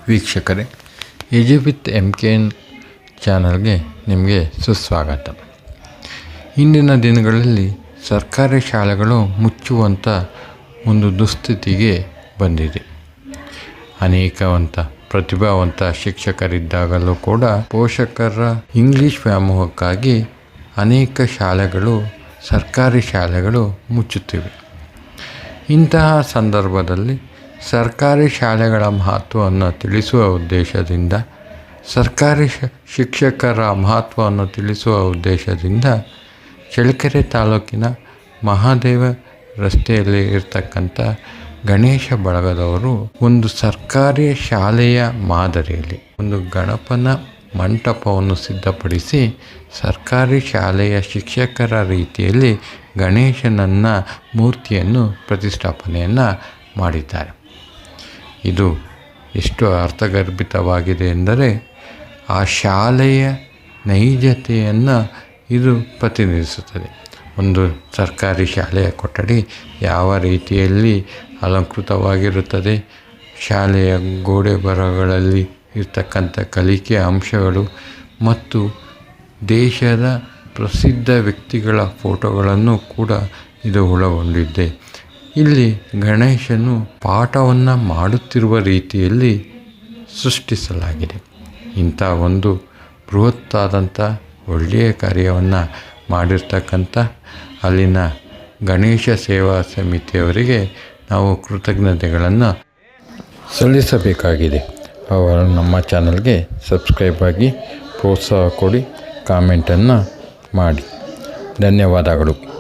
ವೀಕ್ಷಕರೇ, ಎಜು with MKN ಚಾನಲ್ಗೆ ನಿಮಗೆ ಸುಸ್ವಾಗತ. ಇಂದಿನ ದಿನಗಳಲ್ಲಿ ಸರ್ಕಾರಿ ಶಾಲೆಗಳು ಮುಚ್ಚುವಂಥ ಒಂದು ದುಸ್ಥಿತಿಗೆ ಬಂದಿದೆ. ಅನೇಕವಂತ ಪ್ರತಿಭಾವಂತ ಶಿಕ್ಷಕರಿದ್ದಾಗಲೂ ಕೂಡ ಪೋಷಕರ ಇಂಗ್ಲೀಷ್ ವ್ಯಾಮೋಹಕ್ಕಾಗಿ ಅನೇಕ ಶಾಲೆಗಳು, ಸರ್ಕಾರಿ ಶಾಲೆಗಳು ಮುಚ್ಚುತ್ತಿವೆ. ಇಂತಹ ಸಂದರ್ಭದಲ್ಲಿ ಸರ್ಕಾರಿ ಶಾಲೆಗಳ ಮಹತ್ವವನ್ನು ತಿಳಿಸುವ ಉದ್ದೇಶದಿಂದ, ಸರ್ಕಾರಿ ಶಿಕ್ಷಕರ ಮಹತ್ವವನ್ನು ತಿಳಿಸುವ ಉದ್ದೇಶದಿಂದ ಚಳ್ಳಕೆರೆ ತಾಲೂಕಿನ ಮಹಾದೇವ ರಸ್ತೆಯಲ್ಲಿ ಇರ್ತಕ್ಕಂಥ ಗಣೇಶ ಬಳಗದವರು ಒಂದು ಸರ್ಕಾರಿ ಶಾಲೆಯ ಮಾದರಿಯಲ್ಲಿ ಒಂದು ಗಣಪನ ಮಂಟಪವನ್ನು ಸಿದ್ಧಪಡಿಸಿ ಸರ್ಕಾರಿ ಶಾಲೆಯ ಶಿಕ್ಷಕರ ರೀತಿಯಲ್ಲಿ ಗಣೇಶನನ್ನ ಮೂರ್ತಿಯನ್ನು ಪ್ರತಿಷ್ಠಾಪನೆಯನ್ನು ಮಾಡಿದ್ದಾರೆ. ಇದು ಎಷ್ಟು ಅರ್ಥಗರ್ಭಿತವಾಗಿದೆ ಎಂದರೆ ಆ ಶಾಲೆಯ ನೈಜತೆಯನ್ನು ಇದು ಪ್ರತಿನಿಧಿಸುತ್ತದೆ. ಒಂದು ಸರ್ಕಾರಿ ಶಾಲೆಯ ಕೊಠಡಿ ಯಾವ ರೀತಿಯಲ್ಲಿ ಅಲಂಕೃತವಾಗಿರುತ್ತದೆ, ಶಾಲೆಯ ಗೋಡೆ ಬರಹಗಳಲ್ಲಿ ಇರ್ತಕ್ಕಂಥ ಕಲಿಕೆಯ ಅಂಶಗಳು ಮತ್ತು ದೇಶದ ಪ್ರಸಿದ್ಧ ವ್ಯಕ್ತಿಗಳ ಫೋಟೋಗಳನ್ನು ಕೂಡ ಇದು ಒಳಗೊಂಡಿದೆ. ಇಲ್ಲಿ ಗಣೇಶನು ಪಾಠವನ್ನು ಮಾಡುತ್ತಿರುವ ರೀತಿಯಲ್ಲಿ ಸೃಷ್ಟಿಸಲಾಗಿದೆ. ಇಂಥ ಒಂದು ಬೃಹತ್ತಾದಂಥ ಒಳ್ಳೆಯ ಕಾರ್ಯವನ್ನು ಮಾಡಿರ್ತಕ್ಕಂಥ ಅಲ್ಲಿನ ಗಣೇಶ ಸೇವಾ ಸಮಿತಿಯವರಿಗೆ ನಾವು ಕೃತಜ್ಞತೆಗಳನ್ನು ಸಲ್ಲಿಸಬೇಕಾಗಿದೆ. ಅವರು ನಮ್ಮ ಚಾನಲ್ಗೆ ಸಬ್ಸ್ಕ್ರೈಬ್ ಆಗಿ ಪ್ರೋತ್ಸಾಹ ಕೊಡಿ, ಕಾಮೆಂಟನ್ನು ಮಾಡಿ. ಧನ್ಯವಾದಗಳು.